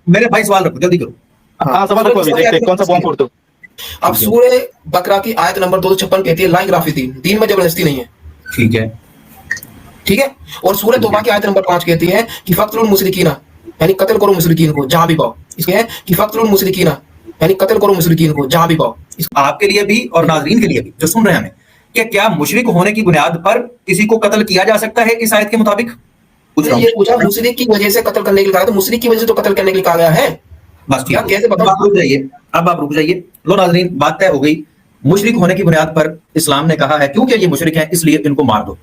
मेरे भाई सवाल रखो, जल्दी करो। हाँ सवाल रखो, अभी देखते हैं कौन सा बॉम्ब फोड़ दो। अब सूरह बकरा की आयत नंबर 256 कहती है ला इकराह फीद्दीन, दीन में जबरदस्ती नहीं है। ठीक है, ठीक है। और सूरह तौबा की आयत नंबर 5 कहती है कि फक्तुल मुशरिकीना, यानी कत्ल करो मुशरिकीन को जहां भी पाओ। इसमें है कि फक्तुल मुशरिकीना, यानी कत्ल करो मुशरिकीन को जहां भी पाओ। आपके लिए भी और नाजरीन के लिए भी जो सुन रहे हैं हमें, कि क्या मुशरिक होने की बुनियाद पर किसी को कत्ल किया जा सकता है इस आयत के मुताबिक? पूछ रहा हूं। ये पूछा मुशरिक की वजह से कत्ल करने के लिए कहा, तो मुशरिक की वजह से तो कत्ल करने के लिए कहा गया है। बस ठीक क्या है। कैसे अब बताओ? आप रुक जाइए, अब आप रुक जाइए। लो नाजरीन, बात तय हो गई। मुशरिक होने की बुनियाद पर इस्लाम ने कहा है क्योंकि ये मुशरिक हैं इसलिए इनको मार दो।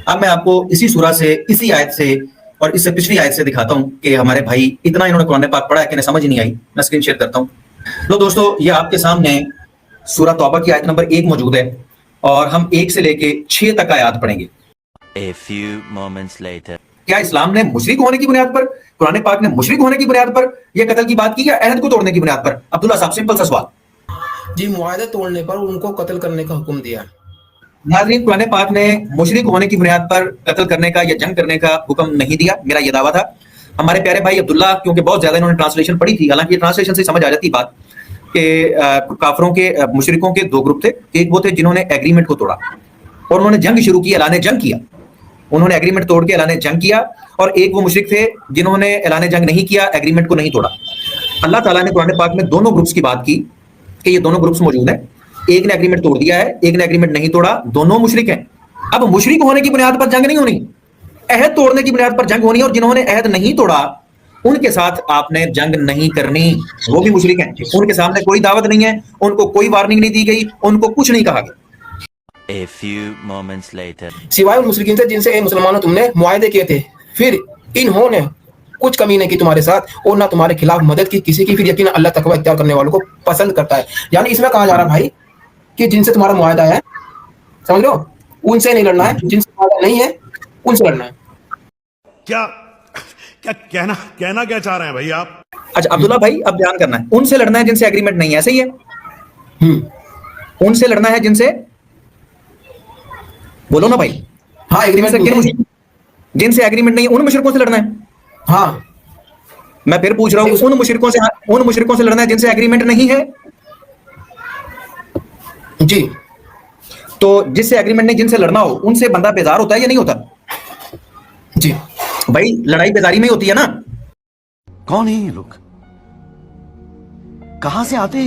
अब मैं आपको इसी सूरह से, इसी आयत से और इससे पिछली आयत से दिखाता हूं कि हमारे भाई इतना इन्होंने कुरान पाक पढ़ा है कि इन्हें समझ ही नहीं आई। मैं स्क्रीन शेयर करता हूं। लो दोस्तों, ये आपके सामने सूरह तौबा की आयत नंबर 1 मौजूद है और हम 1 से लेके 6 तक आयत पढ़ेंगे। A few moments later. क्या इस्लाम ने मुशरिक होने की बुनियाद पर, कुरान पाक ने मुशरिक होने की बुनियाद पर यह कत्ल की बात की या अहद को तोड़ने की बुनियाद पर? अब्दुल्ला साहब, सिंपल सा सवाल। जी, मुआहदा तोड़ने पर उनको कत्ल करने का हुक्म दिया। नाज़रीन, कुरान पाक ने मुशरिक होने की बुनियाद पर कत्ल करने का या जंग करने का हुक्म नहीं दिया। मेरा यह दावा था। हमारे प्यारे भाई अब्दुल्ला, क्योंकि बहुत ज्यादा इन्होंने ट्रांसलेशन पढ़ी थी, हालांकि ट्रांसलेशन से समझ आ जाती बात कि काफरों के, मुशरिकों के 2 ग्रुप थे। एक वो थे जिन्होंने एग्रीमेंट को तोड़ा और उन्होंने जंग शुरू की, ऐलान जंग किया। उन्होंने एग्रीमेंट तोड़ के ऐलान जंग किया। और एक वो मुशरिक थे जिन्होंने ऐलान जंग नहीं किया, एग्रीमेंट को नहीं तोड़ा। अल्लाह ताला ने कुरान पाक में दोनों ग्रुप्स की बात की कि ये दोनों ग्रुप्स मौजूद हैं। एक ने एग्रीमेंट तोड़ दिया है, एक ने एग्रीमेंट नहीं तोड़ा, दोनों मुशरिक हैं। अब मुशरिक होने की बुनियाद पर जंग नहीं होनी, अहद तोड़ने की बुनियाद पर जंग होनी है। और जिन्होंने अहद नहीं तोड़ा उनके साथ आपने जंग नहीं करनी, वो भी मुशरिक हैं। उनके सामने कोई दावत नहीं है, उनको कोई वार्निंग नहीं दी गई, उनको कुछ नहीं कहा गया। A few moments later. सिवाय उन मुशरिकीन से जिनसे ए मुसलमानों तुमने मुआहदे किए थे, फिर इन्होंने कुछ कमी नहीं की तुम्हारे साथ और ना तुम्हारे खिलाफ मदद की किसी की, फिर यकीन अल्लाह तकवा इख्तियार करने वालों को पसंद करता है। यानी इसमें कहा जा रहा है भाई कि जिनसे तुम्हारा मुआहदा है, समझ लो, उनसे नहीं लड़ना है। जिनसे मुआहदा नहीं है उनसे लड़ना है। क्या क्या कहना क्या चाह रहे हैं भाई आप? अच्छा अब्दुल्ला भाई, अब ध्यान करना है। उनसे लड़ना है जिनसे एग्रीमेंट नहीं है, ऐसे ही है? उनसे लड़ना है जिनसे, बोलो ना भाई। हाँ, एग्रीमेंट जिनसे एग्रीमेंट नहीं है उन मुशरिकों से लड़ना है। हाँ, मैं फिर पूछ रहा हूं, उन मुशरिकों से लड़ना है जिनसे एग्रीमेंट नहीं है। जी। तो जिससे एग्रीमेंट नहीं, जिनसे लड़ना हो, उनसे बंदा बेजार होता है या नहीं होता? जी भाई, लड़ाई बेजारी में होती है ना। कौन है ये लोग, कहां से आते हैं?